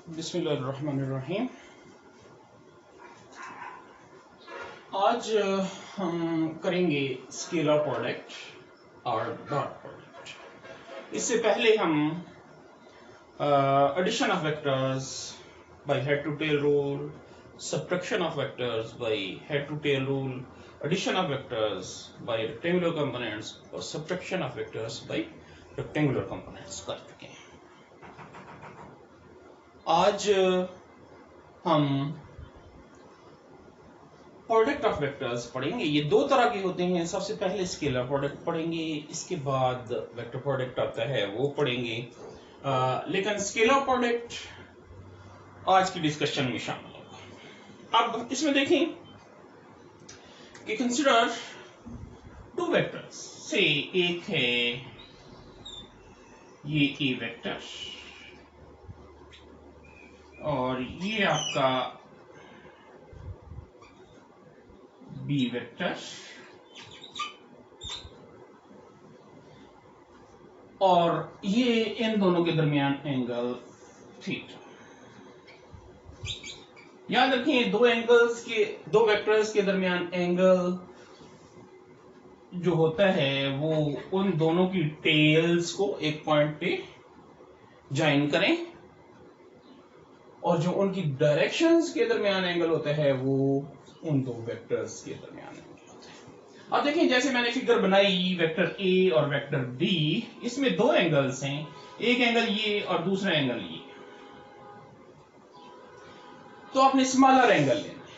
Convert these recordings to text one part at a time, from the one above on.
बिस्मिल्लाहिर्रहमानिर्रहीम। आज हम करेंगे स्केलर प्रोडक्ट और डॉट प्रोडक्ट। इससे पहले हम addition of vectors by head to tail rule, subtraction of vectors by head to tail rule, addition of vectors by rectangular components और subtraction of vectors by rectangular components कर चुके हैं। आज हम प्रोडक्ट ऑफ वेक्टर्स पढ़ेंगे। ये दो तरह के होते हैं। सबसे पहले स्केलर प्रोडक्ट पढ़ेंगे, इसके बाद वेक्टर प्रोडक्ट आता है वो पढ़ेंगे। लेकिन स्केलर प्रोडक्ट आज की डिस्कशन में शामिल होगा। अब इसमें देखें कि कंसीडर टू वेक्टर्स से, एक है ये ए वेक्टर और ये आपका बी वेक्टर, और ये इन दोनों के दरमियान एंगल थीटा। याद रखिए दो वेक्टर्स के दरमियान एंगल जो होता है वो उन दोनों की टेल्स को एक पॉइंट पे ज्वाइन करें, और जो उनकी डायरेक्शंस के दरमियान एंगल होता है वो उन दो वेक्टर्स के दरमियान एंगल होता है। अब देखिए, जैसे मैंने फिगर बनाई वेक्टर ए और वेक्टर बी, इसमें दो एंगल्स हैं, एक एंगल ये और दूसरा एंगल ये। तो आपने स्मॉलर एंगल लेना है,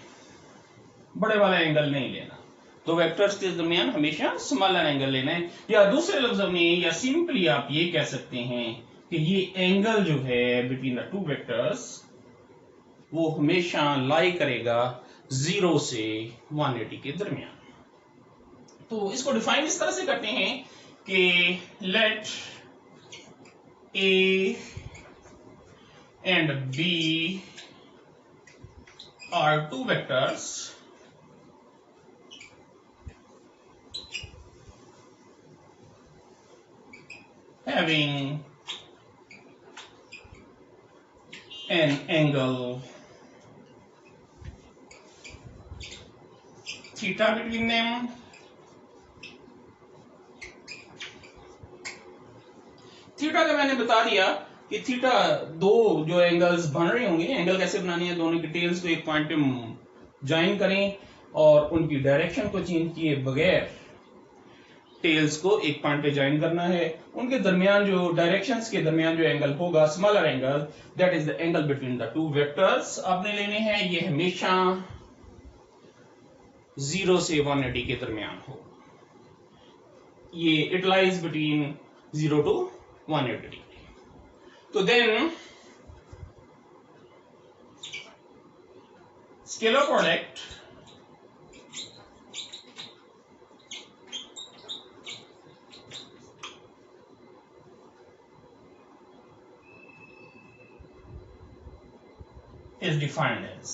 बड़े वाला एंगल नहीं लेना। तो वेक्टर्स के दरमियान हमेशा स्मॉलर एंगल लेना है, या दूसरे लफ्जों में या सिंपली आप ये कह सकते हैं कि ये एंगल जो है बिटवीन द टू वेक्टर्स वो हमेशा लाई करेगा 0 से 180 के दरमियान। तो इसको डिफाइन इस तरह से करते हैं कि let A and B are two vectors having an angle theta between them, theta का मैंने बता दिया कि थीटा दो जो एंगल्स बन रहे होंगे, एंगल कैसे बनानी है, दोनों की टेल्स को एक पॉइंट पे ज्वाइन करें और उनकी डायरेक्शन को चेंज किए बगैर टेल्स को एक पॉइंट पे ज्वाइन करना है। उनके दरमियान जो डायरेक्शंस के दरमियान जो एंगल होगा, smaller angle, that is the angle between the two vectors आपने लेने हैं। ये हमेशा 0 से 180 के दरमियान होगा। ये it lies between 0 to 180 degree. तो then scalar product is defined as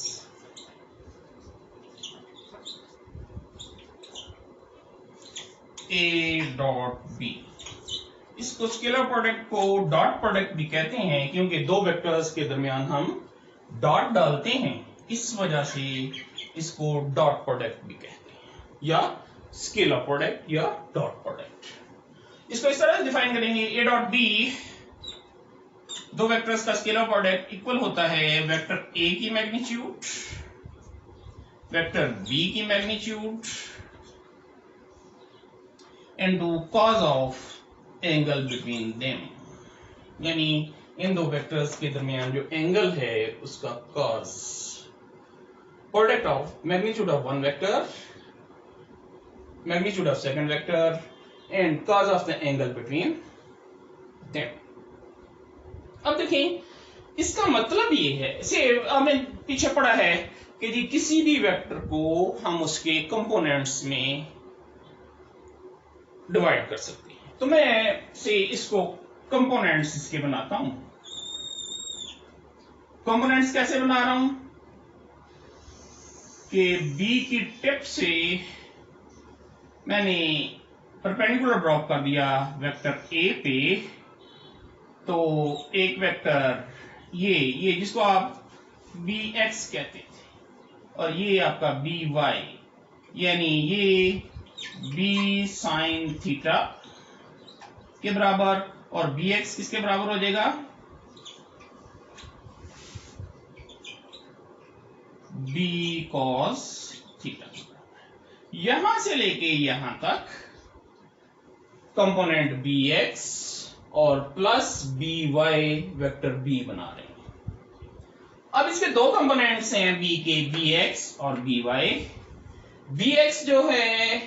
A dot B। इसको स्केलर प्रोडक्ट को डॉट प्रोडक्ट भी कहते हैं क्योंकि दो वेक्टर्स के दरमियान हम डॉट डालते हैं, इस वजह से इसको डॉट प्रोडक्ट भी कहते हैं, या स्केलर प्रोडक्ट या डॉट प्रोडक्ट। इसको इस तरह से डिफाइन करेंगे, A डॉट B, दो वेक्टर्स का स्केलर प्रोडक्ट इक्वल होता है वेक्टर A की मैग्नीट्यूड, वेक्टर B की magnitude into cause of angle between them. यानी इन दो वेक्टर्स के दरमियान जो एंगल है उसका cause, product of magnitude of one vector, magnitude of second vector and cause of the angle between them. अब देखें, इसका मतलब ये है, इसे हमने पीछे पढ़ा है कि जी किसी भी वेक्टर को हम उसके कंपोनेंट्स में डिवाइड कर सकते हैं। तो मैं से इसको कंपोनेंट्स इसके बनाता हूं। कंपोनेंट्स कैसे बना रहा हूं कि बी की टिप से मैंने परपेंडिकुलर ड्रॉप कर दिया वेक्टर ए पे, तो एक वेक्टर ये जिसको आप bx कहते थे और ये आपका by, यानी ये b sin थीटा के बराबर और bx किसके बराबर हो जाएगा, b cos थीटा। यहां से लेके यहां तक कंपोनेंट bx और प्लस by वेक्टर b बना रहे हैं। अब इसके दो कंपोनेंट्स हैं b के, bx और by। bx जो है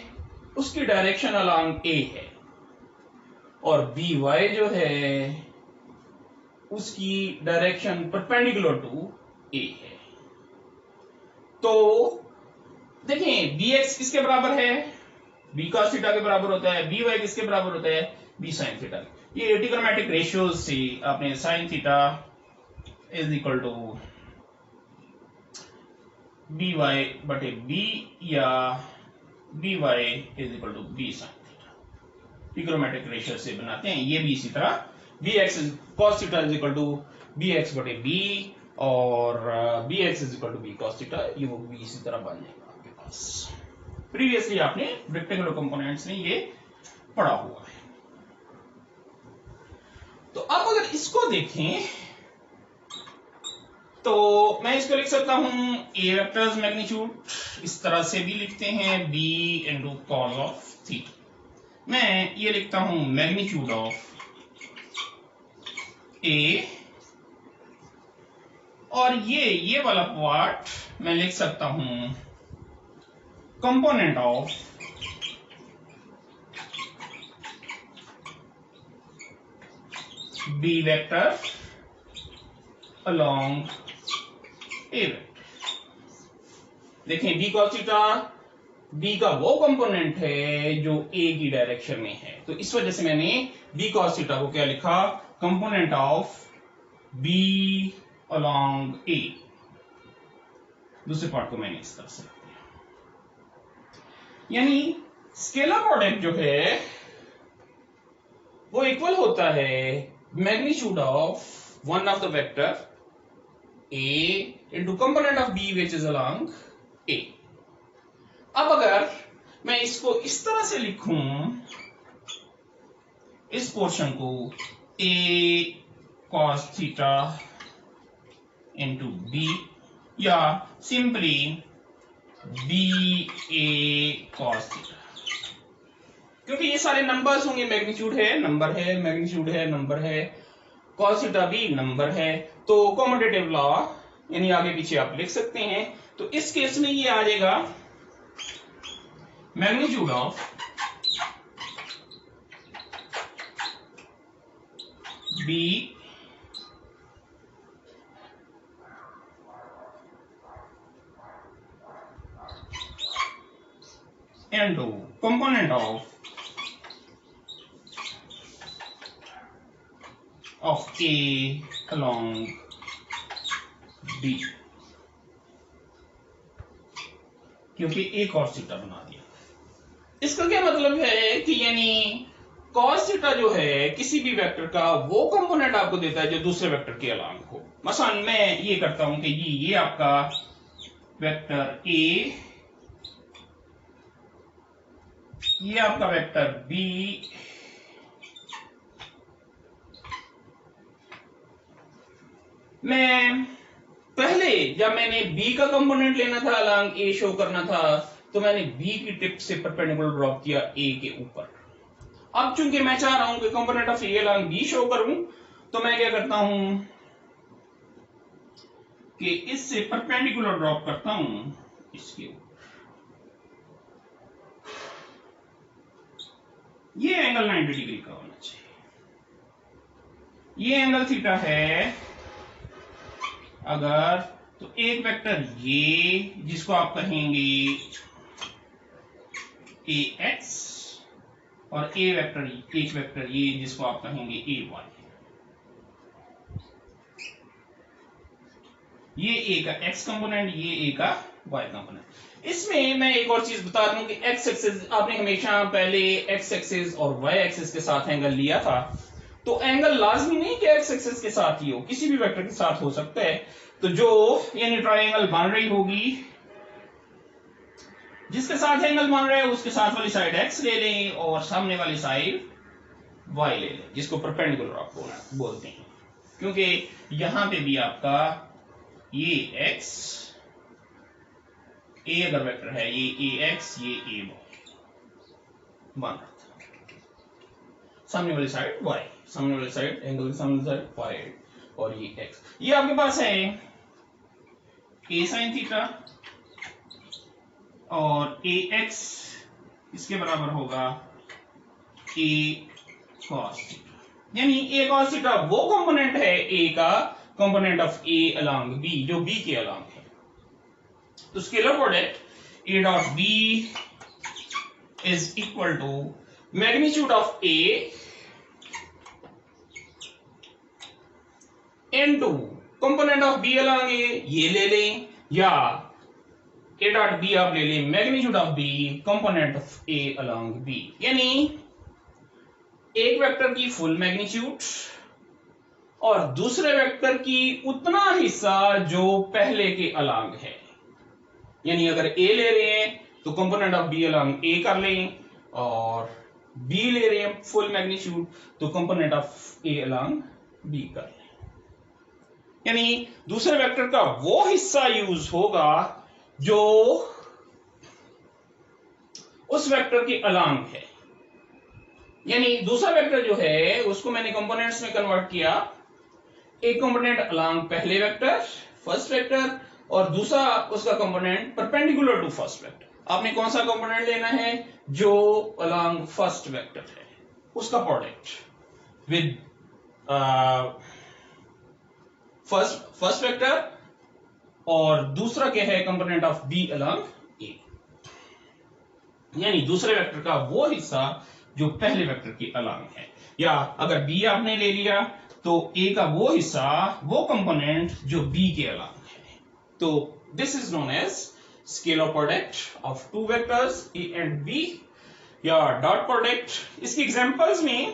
उसकी डायरेक्शन अलोंग a है और by जो है उसकी डायरेक्शन परपेंडिकुलर टू a है। तो देखें bx किसके बराबर है, b cos थीटा के बराबर होता है, by किसके बराबर होता है, b sin थीटा। ये ट्रिग्नोमेट्रिक रेशियोज से आपने sin theta is equal to by बटे b या by is equal to b sin theta trigonometric ratio से बनाते हैं। ये भी इसी तरह bx cos theta is equal to bx बटे b और bx is equal to b cos theta, ये वो भी इसी तरह बन जाएगा आपके पास। प्रीवियसली आपने रेक्टेंगुलर कंपोनेंट्स में ये पढ़ा हुआ है। तो अब अगर इसको देखें तो मैं इसको लिख सकता हूं a वेक्टर्स मैग्नीट्यूड, इस तरह से भी लिखते हैं b into cos of theta. मैं ये लिखता हूं मैग्नीट्यूड ऑफ a और ये वाला पार्ट मैं लिख सकता हूं component of b vector along a vector. देखें b cos थीटा b का वो कंपोनेंट है जो a की डायरेक्शन में है, तो इस वजह से मैंने b cos थीटा को क्या लिखा, component of b along a। दूसरे पार्ट को मैंने इस तरह से, यानी स्केलर प्रोडक्ट जो है वो इक्वल होता है magnitude of one of the vector a into component of b which is along a। अब अगर मैं इसको इस तरह से लिखूं, इस पोर्शन को a cos theta into b या simply b a cos theta, क्योंकि ये सारे नंबर्स होंगे, मैग्नीट्यूड है, नंबर है, मैग्नीट्यूड है, नंबर है, cos थीटा भी नंबर है, तो कॉम्यूटेटिव लॉ यानी आगे पीछे आप लिख सकते हैं। तो इस केस में ये आ जाएगा magnitude of b into component of a along b, क्योंकि a cos थीटा बना दिया। इसका क्या मतलब है कि यानी cos थीटा जो है किसी भी वेक्टर का वो कंपोनेंट आपको देता है जो दूसरे वेक्टर के अलांग हो। मसलन मैं ये करता हूं कि ये आपका वेक्टर a, ये आपका वेक्टर b, मैं पहले जब मैंने b का कंपोनेंट लेना था अलोंग a शो करना था तो मैंने b की टिप से परपेंडिकुलर ड्रॉप किया a के ऊपर। अब चूंकि मैं चाह रहा हूं कि component of a along b show करूं, तो मैं क्या करता हूं कि इससे परपेंडिकुलर ड्रॉप करता हूं इसके ऊपर। ये एंगल 90 डिग्री का होना चाहिए। ये एंगल थीटा है अगर, तो एक वेक्टर ये जिसको आप कहेंगे ax और एक वेक्टर ये जिसको आप कहेंगे ay। ये a का x कंपोनेंट, ये a का y कंपोनेंट। इसमें मैं एक और चीज बता दूं कि x एक्सिस आपने हमेशा पहले x एक्सिस और y एक्सिस के साथ एंगल लिया था, तो एंगल लाजमी नहीं कि एक्स एक्सिस के साथ ही हो, किसी भी वेक्टर के साथ हो सकता है। तो जो यानी ट्रायंगल बन रही होगी, जिसके साथ एंगल बन रहा है उसके साथ वाली साइड एक्स ले लें और सामने वाली साइड वाई ले लें, जिसको परपेंडिकुलर आप बोलते हैं, क्योंकि यहां पे भी आपका ये एक्स, ए अगर वेक्टर है, ये ए एक्स, ये ए बन रहा था, सामने वाली साइड वाई, सामने वाली साइड एंगल की सामने वाली साइड वाई, और ये एक्स। ये आपके पास है ए साइन थीटा और ए एक्स इसके बराबर होगा ए कॉस थीटा, यानी ए कॉस थीटा वो कंपोनेंट है ए का, component of A along B, जो बी के अलोंग है। तो scalar product A dot B is equal to magnitude of A into component of B along A, ये ले लें, या ए डॉट बी आप ले लें magnitude of B component of A along B, यानी एक वेक्टर की फुल मैग्नीट्यूड और दूसरे वेक्टर की उतना हिस्सा जो पहले के अलोंग है। यानी अगर ए ले रहे हैं तो component of B along A कर लें, और बी ले रहे हैं फुल मैग्नीट्यूड तो component of A along B कर लें। यानी दूसरे वेक्टर का वो हिस्सा यूज होगा जो उस वेक्टर के अलोंग है। यानी दूसरा वेक्टर जो है उसको मैंने कंपोनेंट्स में कन्वर्ट किया, एक कंपोनेंट अलोंग पहले वेक्टर फर्स्ट वेक्टर, और दूसरा उसका component perpendicular to first vector. आपने कौन सा कंपोनेंट लेना है? जो अलोंग फर्स्ट वेक्टर है उसका प्रोडक्ट विद फर्स्ट वेक्टर, और दूसरा क्या है? कंपोनेंट ऑफ बी अलोंग ए, यानी दूसरे वेक्टर का वो हिस्सा जो पहले वेक्टर के अलोंग है। या अगर बी आपने ले लिया तो ए का वो हिस्सा, वो कंपोनेंट जो बी के अलोंग है। तो this is known as scalar product of two vectors A and B, या डॉट प्रोडक्ट। इसकी एग्जांपल्स में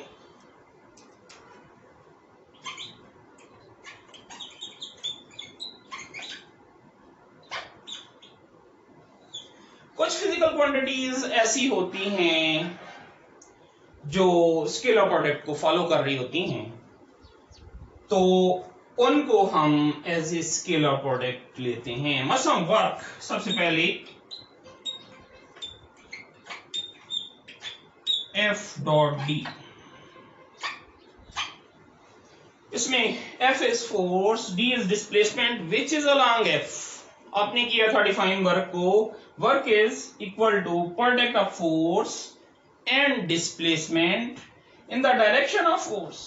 कुछ फिजिकल क्वांटिटीज ऐसी होती हैं जो स्केलर प्रोडक्ट को फॉलो कर रही होती हैं, तो उनको हम एज ए स्केलर प्रोडक्ट लेते हैं। मसलन वर्क, सबसे पहले एफ डॉट डी, इसमें F is force, D is displacement which is along F. आपने किया था डिफाइन वर्क को, work is equal to product of force and displacement in the direction of force,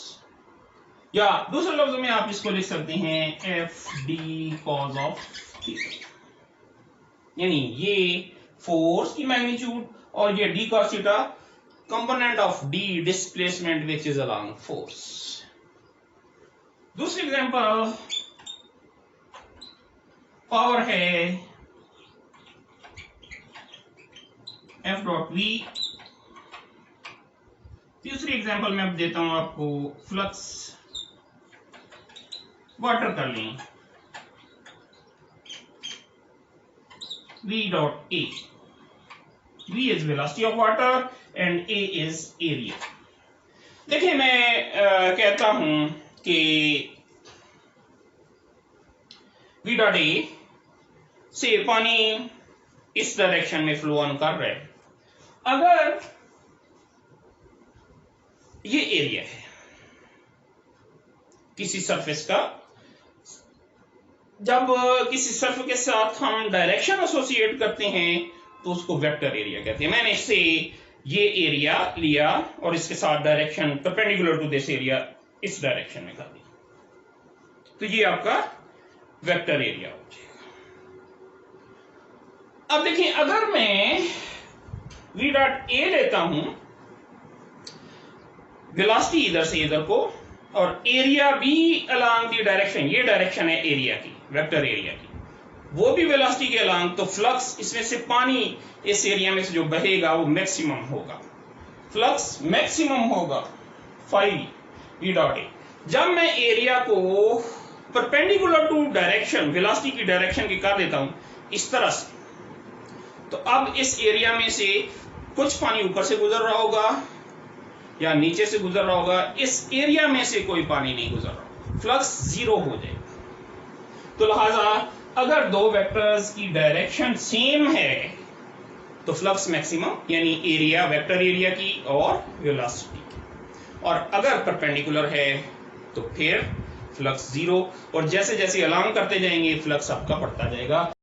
या दूसरे लफ्जों में आप इसको लिख सकते हैं F D cos of theta. यानी ये फोर्स की मैग्नीट्यूड और ये D cos theta, component of D displacement which is along force. दूसरी एग्जांपल पावर है एफ डॉट वी। तीसरी एग्जांपल मैं अब देता हूं आपको फ्लक्स, वाटर कर लें v dot a, v is velocity of water and a is area. देखिए मैं कहता हूं कि v डॉट a से पानी इस डायरेक्शन में फ्लो ऑन कर रहा है। अगर ये एरिया है किसी सरफेस का, जब किसी सरफेस के साथ हम डायरेक्शन एसोसिएट करते हैं तो उसको वेक्टर एरिया कहते हैं। मैंने इससे ये एरिया लिया और इसके साथ direction perpendicular to this area इस डायरेक्शन में कर दी, तो ये आपका वेक्टर एरिया हो जाएगा। अब देखिए, अगर मैं v डॉट a लेता हूं, वेलोसिटी इधर से इधर को, और एरिया भी अलोंग दी डायरेक्शन, ये डायरेक्शन है एरिया की, वेक्टर एरिया की, वो भी वेलोसिटी के अलोंग, तो फ्लक्स इसमें से पानी इस एरिया में से जो बहेगा वो मैक्सिमम होगा, फ्लक्स मैक्सिमम होगा फाई ई डॉट ए। जब मैं एरिया को परपेंडिकुलर टू डायरेक्शन, वेलोसिटी की डायरेक्शन की कर देता हूं इस तरह से, तो अब इस एरिया में से कुछ पानी ऊपर से गुजर रहा होगा या नीचे से गुजर रहा होगा, इस एरिया में से कोई पानी नहीं गुजर रहा, फ्लक्स जीरो हो जाएगा। तो लिहाजा अगर दो वेक्टर्स की डायरेक्शन सेम है तो फ्लक्स मैक्सिमम यानी एरिया, वेक्टर एरिया की और वेलोसिटी की, और अगर परपेंडिकुलर है तो फिर फ्लक्स जीरो, और जैसे जैसे अलांग करते जाएंगे फ्लक्स आपका बढ़ता जाएगा।